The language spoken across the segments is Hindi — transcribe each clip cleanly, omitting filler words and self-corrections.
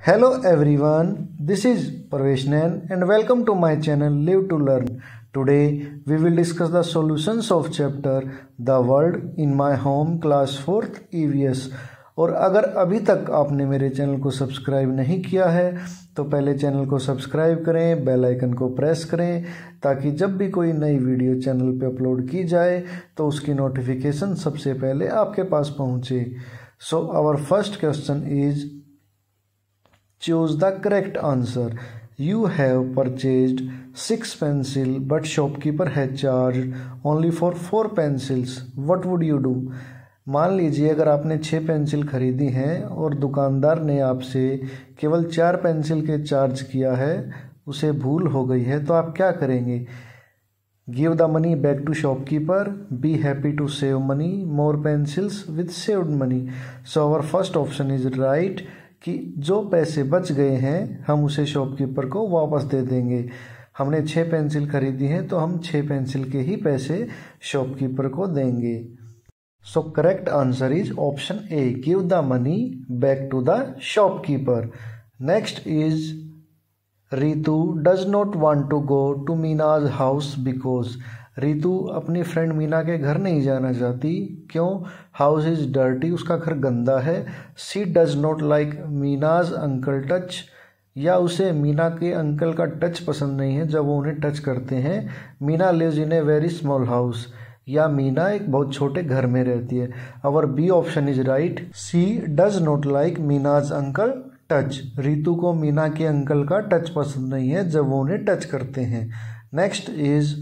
Hello everyone, this is Parvesh Nain and welcome to my channel Live to Learn. Today we will discuss the solutions of chapter The World in My Home class 4th EVS। और अगर अभी तक आपने मेरे चैनल को सब्सक्राइब नहीं किया है तो पहले चैनल को सब्सक्राइब करें, बेल आइकन को प्रेस करें ताकि जब भी कोई नई वीडियो चैनल पे अपलोड की जाए तो उसकी नोटिफिकेशन सबसे पहले आपके पास पहुंचे। So our first question is choose the correct answer. You have purchased 6 pencils but shopkeeper has charged only for 4 pencils. What would you do? मान लीजिए अगर आपने 6 पेंसिल खरीदी हैं और दुकानदार ने आपसे केवल 4 पेंसिल के चार्ज किया है, उसे भूल हो गई है, तो आप क्या करेंगे? Give the money back to shopkeeper, be happy to save money, more pencils with saved money. So our first option is right कि जो पैसे बच गए हैं हम उसे शॉपकीपर को वापस दे देंगे। हमने 6 पेंसिल खरीदी हैं तो हम 6 पेंसिल के ही पैसे शॉपकीपर को देंगे। So correct answer is option A, give the money back to the shopkeeper. Next is Ritu does not want to go to Meena's house because. Ritu अपनी फ्रेंड मीना के घर नहीं जाना चाहती। क्यों? हाउस इज डर्टी, उसका घर गंदा है। She does not like Meena's uncle touch, या उसे मीना के अंकल का टच पसंद नहीं है जब वो उन्हें टच करते हैं। Meena lives in a very small house, या मीना एक बहुत छोटे घर में रहती है। Our B option is right, she does not like Meena's uncle touch. Ritu को मीना के अंकल का टच पसंद नहीं है जब वो उन्हें टच करते हैं। Next is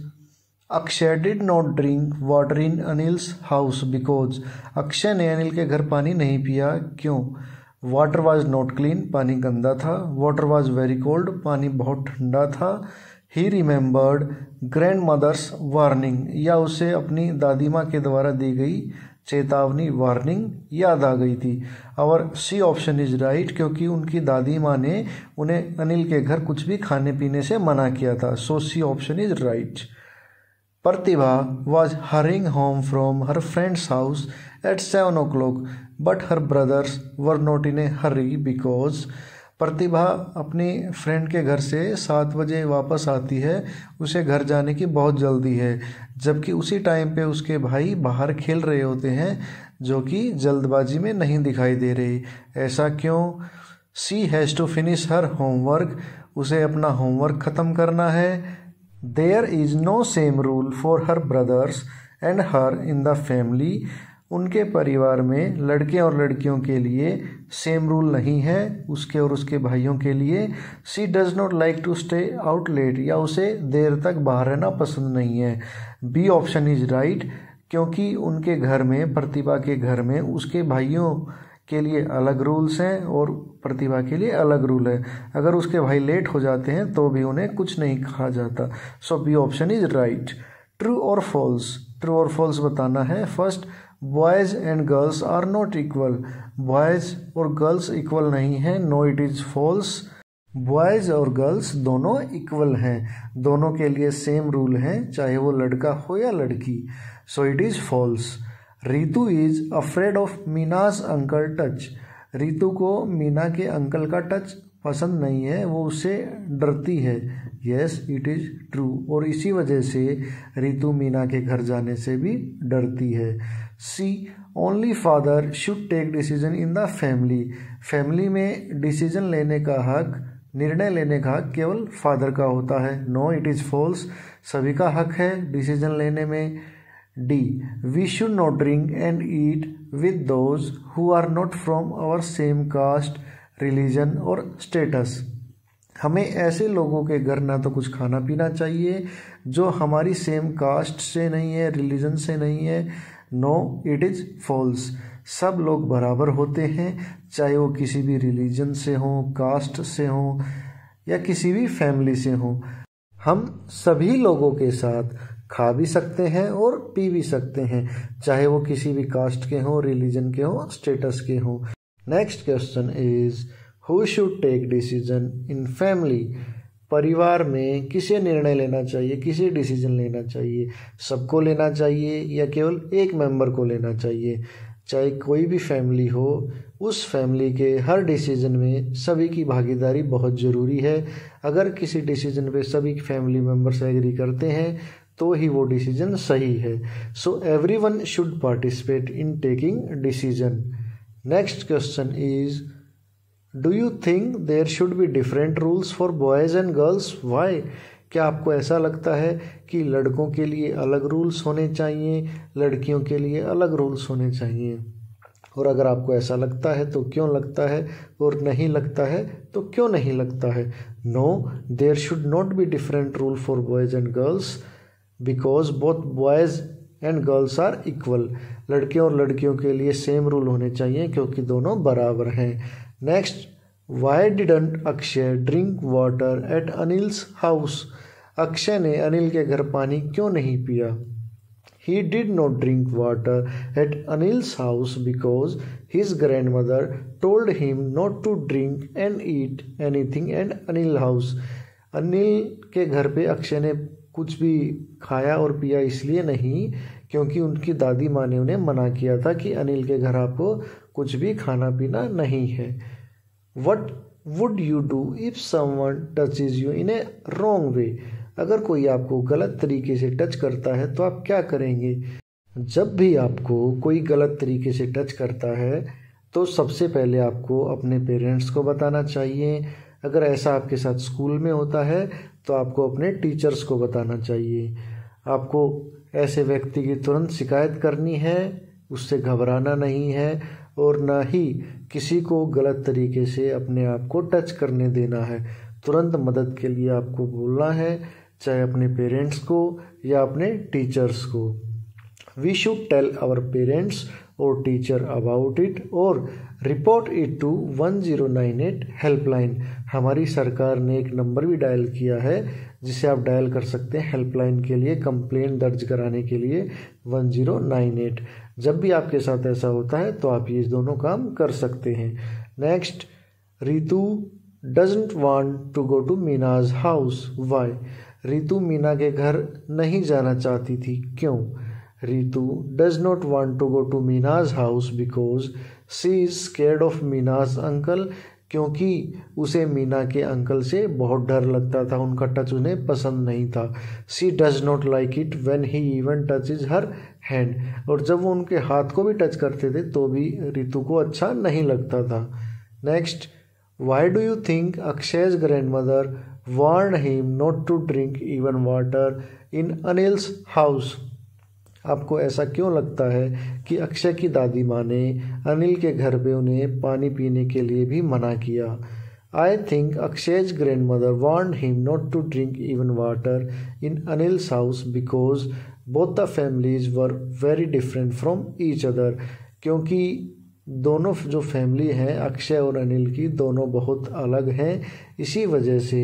Akshay did not drink water in Anil's house because. Akshay ने अनिल के घर पानी नहीं पिया। क्यों? वाटर वॉज नॉट क्लीन, पानी गंदा था। वाटर वॉज वेरी कोल्ड, पानी बहुत ठंडा था। He remembered grandmother's warning, या उसे अपनी दादी माँ के द्वारा दी गई चेतावनी वार्निंग याद आ गई थी। और सी ऑप्शन इज राइट, क्योंकि उनकी दादी माँ ने उन्हें अनिल के घर कुछ भी खाने पीने से मना किया था। So C option is right. Pratibha was hurrying home from her friend's house at 7 o'clock, but her brothers were not in a hurry because प्रतिभा अपनी फ्रेंड के घर से 7 बजे वापस आती है। उसे घर जाने की बहुत जल्दी है, जबकि उसी टाइम पे उसके भाई बाहर खेल रहे होते हैं जो कि जल्दबाजी में नहीं दिखाई दे रहे। ऐसा क्यों? She has to finish her homework, उसे अपना होमवर्क ख़त्म करना है। There is no same rule for her brothers and her in the family. उनके परिवार में लड़के और लड़कियों के लिए सेम रूल नहीं है, उसके और उसके भाइयों के लिए। She does not like to stay out late, या उसे देर तक बाहर रहना पसंद नहीं है। बी ऑप्शन इज राइट, क्योंकि उनके घर में, प्रतिभा के घर में, उसके भाइयों के लिए अलग रूल्स हैं और प्रतिभा के लिए अलग रूल है। अगर उसके भाई लेट हो जाते हैं तो भी उन्हें कुछ नहीं कहा जाता। So B option is right. True और फॉल्स, ट्रू और फॉल्स बताना है। First, boys and girls are not equal. Boys और गर्ल्स इक्वल नहीं है। No it is false. Boys और गर्ल्स दोनों इक्वल हैं, दोनों के लिए सेम रूल हैं, चाहे वो लड़का हो या लड़की। So it is false. Ritu is afraid of Meena's uncle touch. Ritu को मीना के अंकल का टच पसंद नहीं है, वो उससे डरती है। Yes, it is true. और इसी वजह से रितु मीना के घर जाने से भी डरती है। C only father should take decision in the family. Family में डिसीजन लेने का हक, निर्णय लेने का हक केवल फादर का होता है। नो इट इज़ फॉल्स, सभी का हक है डिसीजन लेने में। D, we should not drink and eat with those who are not from our same caste, religion और स्टेटस। हमें ऐसे लोगों के घर ना तो कुछ खाना पीना चाहिए जो हमारी सेम कास्ट से नहीं है, रिलीजन से नहीं है। No it is false. सब लोग बराबर होते हैं, चाहे वो किसी भी रिलीजन से हों, कास्ट से हों या किसी भी फैमिली से हों। हम सभी लोगों के साथ खा भी सकते हैं और पी भी सकते हैं, चाहे वो किसी भी कास्ट के हों, रिलीजन के हों, स्टेटस के हों। Next question is who should take decision in family. परिवार में किसे निर्णय लेना चाहिए, किसे डिसीजन लेना चाहिए? सबको लेना चाहिए या केवल एक मेंबर को लेना चाहिए? चाहे कोई भी फैमिली हो, उस फैमिली के हर डिसीजन में सभी की भागीदारी बहुत ज़रूरी है। अगर किसी डिसीजन पे सभी फैमिली मेम्बर्स एग्री करते हैं तो ही वो डिसीजन सही है। So everyone should participate in taking decision. Next question is, do you think there should be different rules for boys and girls? Why? क्या आपको ऐसा लगता है कि लड़कों के लिए अलग रूल्स होने चाहिए, लड़कियों के लिए अलग रूल्स होने चाहिए? और अगर आपको ऐसा लगता है तो क्यों लगता है, और नहीं लगता है तो क्यों नहीं लगता है? No, there should not be different rule for boys and girls because both boys and girls are equal. लड़के और लड़कियों के लिए सेम रूल होने चाहिए क्योंकि दोनों बराबर हैं। Next, Y didn't Akshay drink water at Anil's house? Akshay ने अनिल के घर पानी क्यों नहीं पिया? He did not drink water at Anil's house because his grandmother told him not to drink and eat anything at Anil's house. Anil के घर पे अक्षय ने कुछ भी खाया और पिया इसलिए नहीं क्योंकि उनकी दादी माँ ने उन्हें मना किया था कि अनिल के घर आपको कुछ भी खाना पीना नहीं है। What would you do if someone touches you in a wrong way? अगर कोई आपको गलत तरीके से टच करता है तो आप क्या करेंगे? जब भी आपको कोई गलत तरीके से टच करता है तो सबसे पहले आपको अपने पेरेंट्स को बताना चाहिए। अगर ऐसा आपके साथ स्कूल में होता है तो आपको अपने टीचर्स को बताना चाहिए। आपको ऐसे व्यक्ति की तुरंत शिकायत करनी है, उससे घबराना नहीं है और ना ही किसी को गलत तरीके से अपने आप को टच करने देना है। तुरंत मदद के लिए आपको बोलना है, चाहे अपने पेरेंट्स को या अपने टीचर्स को। We should tell our parents और टीचर अबाउट इट और रिपोर्ट इट टू 1098 हेल्पलाइन। हमारी सरकार ने एक नंबर भी डायल किया है जिसे आप डायल कर सकते हैं हेल्पलाइन के लिए, कंप्लेंट दर्ज कराने के लिए 1098। जब भी आपके साथ ऐसा होता है तो आप ये दोनों काम कर सकते हैं। Next, Ritu doesn't want to go to Meena's house. Why? Ritu Meena के घर नहीं जाना चाहती थी, क्यों? Ritu does not want to go to Meena's house because she is scared of Meena's uncle. क्योंकि उसे मीना के अंकल से बहुत डर लगता था, उनका टच उन्हें पसंद नहीं था। She does not like it when he even touches her hand. और जब वो उनके हाथ को भी टच करते थे तो भी रितु को अच्छा नहीं लगता था। Next, why do you think Akshay's grandmother warned him not to drink even water in Anil's house? आपको ऐसा क्यों लगता है कि अक्षय की दादी माँ ने अनिल के घर पे उन्हें पानी पीने के लिए भी मना किया? I think Akshay's grandmother warned him not to drink even water in Anil's house because both the families were very different from each other। क्योंकि दोनों जो फैमिली हैं अक्षय और अनिल की, दोनों बहुत अलग हैं। इसी वजह से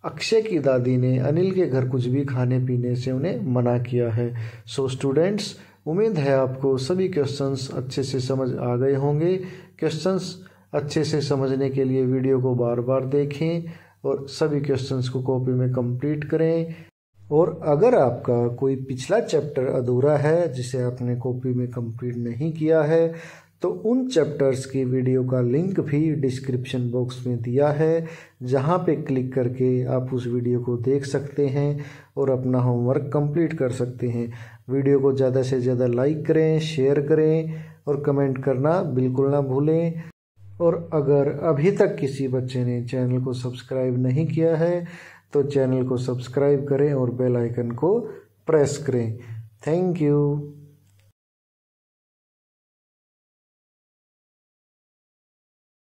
अक्षय की दादी ने अनिल के घर कुछ भी खाने पीने से उन्हें मना किया है। सो स्टूडेंट्स, उम्मीद है आपको सभी क्वेश्चंस अच्छे से समझ आ गए होंगे। क्वेश्चंस अच्छे से समझने के लिए वीडियो को बार बार देखें और सभी क्वेश्चंस को कॉपी में कंप्लीट करें। और अगर आपका कोई पिछला चैप्टर अधूरा है जिसे आपने कॉपी में कंप्लीट नहीं किया है तो उन चैप्टर्स की वीडियो का लिंक भी डिस्क्रिप्शन बॉक्स में दिया है, जहां पे क्लिक करके आप उस वीडियो को देख सकते हैं और अपना होमवर्क कंप्लीट कर सकते हैं। वीडियो को ज़्यादा से ज़्यादा लाइक करें, शेयर करें और कमेंट करना बिल्कुल ना भूलें। और अगर अभी तक किसी बच्चे ने चैनल को सब्सक्राइब नहीं किया है तो चैनल को सब्सक्राइब करें और बेल आइकन को प्रेस करें। Thank you.